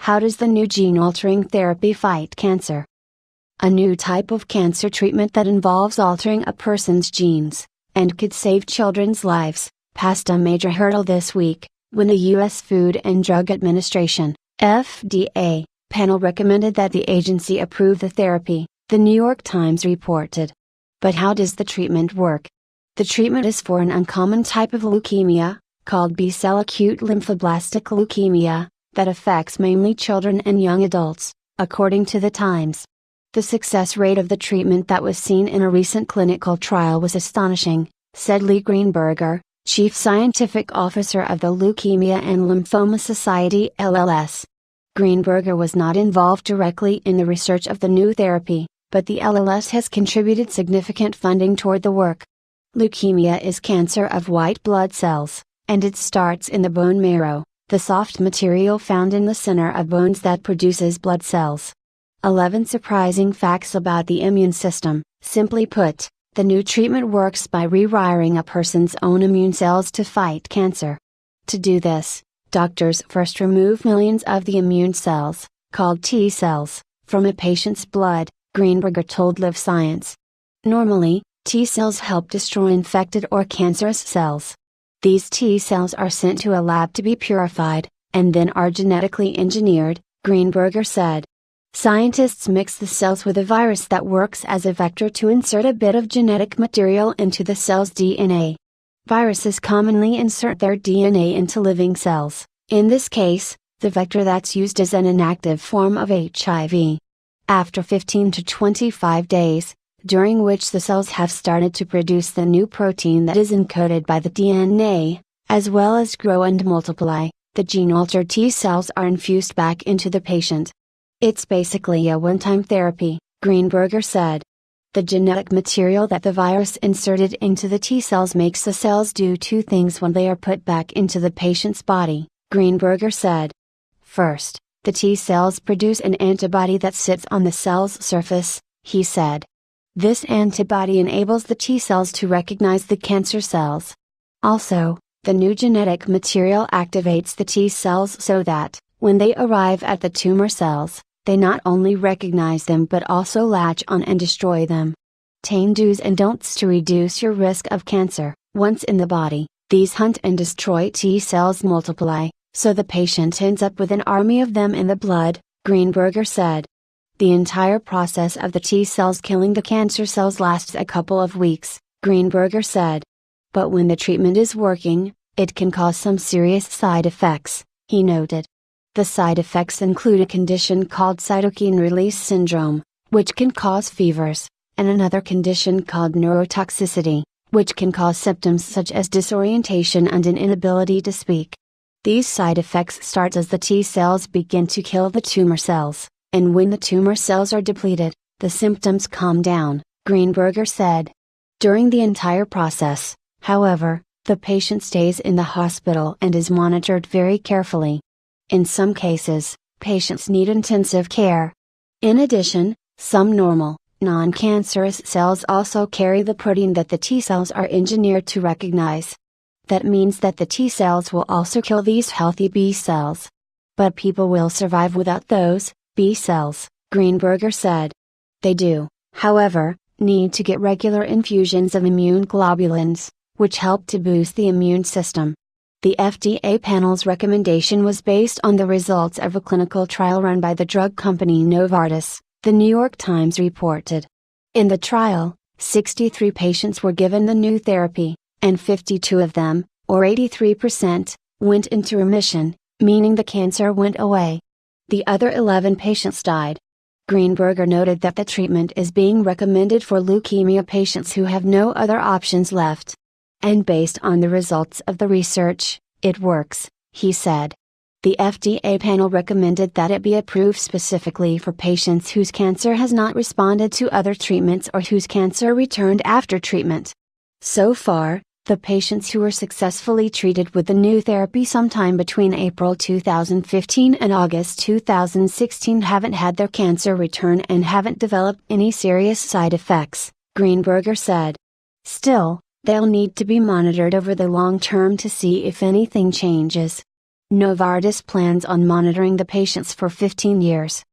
How does the new gene-altering therapy fight cancer? A new type of cancer treatment that involves altering a person's genes, and could save children's lives, passed a major hurdle this week, when the U.S. Food and Drug Administration, FDA, panel recommended that the agency approve the therapy, the New York Times reported. But how does the treatment work? The treatment is for an uncommon type of leukemia, called B-cell acute lymphoblastic leukemia, that affects mainly children and young adults, according to the Times. The success rate of the treatment that was seen in a recent clinical trial was astonishing, said Lee Greenberger, Chief Scientific Officer of the Leukemia and Lymphoma Society (LLS). Greenberger was not involved directly in the research of the new therapy, but the LLS has contributed significant funding toward the work. Leukemia is cancer of white blood cells, and it starts in the bone marrow, the soft material found in the center of bones that produces blood cells. 11 surprising facts about the immune system. Simply put, the new treatment works by rewiring a person's own immune cells to fight cancer. To do this, doctors first remove millions of the immune cells, called T cells, from a patient's blood, Greenberger told Live Science. Normally, T cells help destroy infected or cancerous cells. These T cells are sent to a lab to be purified, and then are genetically engineered, Greenberger said. Scientists mix the cells with a virus that works as a vector to insert a bit of genetic material into the cell's DNA. Viruses commonly insert their DNA into living cells, in this case, the vector that's used is an inactive form of HIV. After 15 to 25 days, during which the cells have started to produce the new protein that is encoded by the DNA, as well as grow and multiply, the gene-altered T cells are infused back into the patient. It's basically a one-time therapy, Greenberger said. The genetic material that the virus inserted into the T cells makes the cells do two things when they are put back into the patient's body, Greenberger said. First, the T cells produce an antibody that sits on the cell's surface, he said. This antibody enables the T cells to recognize the cancer cells. Also, the new genetic material activates the T cells so that, when they arrive at the tumor cells, they not only recognize them but also latch on and destroy them. 10 do's and don'ts to reduce your risk of cancer. Once in the body, these hunt and destroy T cells multiply, so the patient ends up with an army of them in the blood, Greenberger said. The entire process of the T cells killing the cancer cells lasts a couple of weeks, Greenberger said. But when the treatment is working, it can cause some serious side effects, he noted. The side effects include a condition called cytokine release syndrome, which can cause fevers, and another condition called neurotoxicity, which can cause symptoms such as disorientation and an inability to speak. These side effects start as the T cells begin to kill the tumor cells. And when the tumor cells are depleted, the symptoms calm down, Greenberger said. During the entire process, however, the patient stays in the hospital and is monitored very carefully. In some cases, patients need intensive care. In addition, some normal, non-cancerous cells also carry the protein that the T cells are engineered to recognize. That means that the T cells will also kill these healthy B cells. But people will survive without those B cells, Greenberger said. They do, however, need to get regular infusions of immune globulins, which help to boost the immune system. The FDA panel's recommendation was based on the results of a clinical trial run by the drug company Novartis, the New York Times reported. In the trial, 63 patients were given the new therapy, and 52 of them, or 83%, went into remission, meaning the cancer went away. The other 11 patients died. Greenberger noted that the treatment is being recommended for leukemia patients who have no other options left. And based on the results of the research, it works, he said. The FDA panel recommended that it be approved specifically for patients whose cancer has not responded to other treatments or whose cancer returned after treatment. So far, the patients who were successfully treated with the new therapy sometime between April 2015 and August 2016 haven't had their cancer return and haven't developed any serious side effects, Greenberger said. Still, they'll need to be monitored over the long term to see if anything changes. Novartis plans on monitoring the patients for 15 years.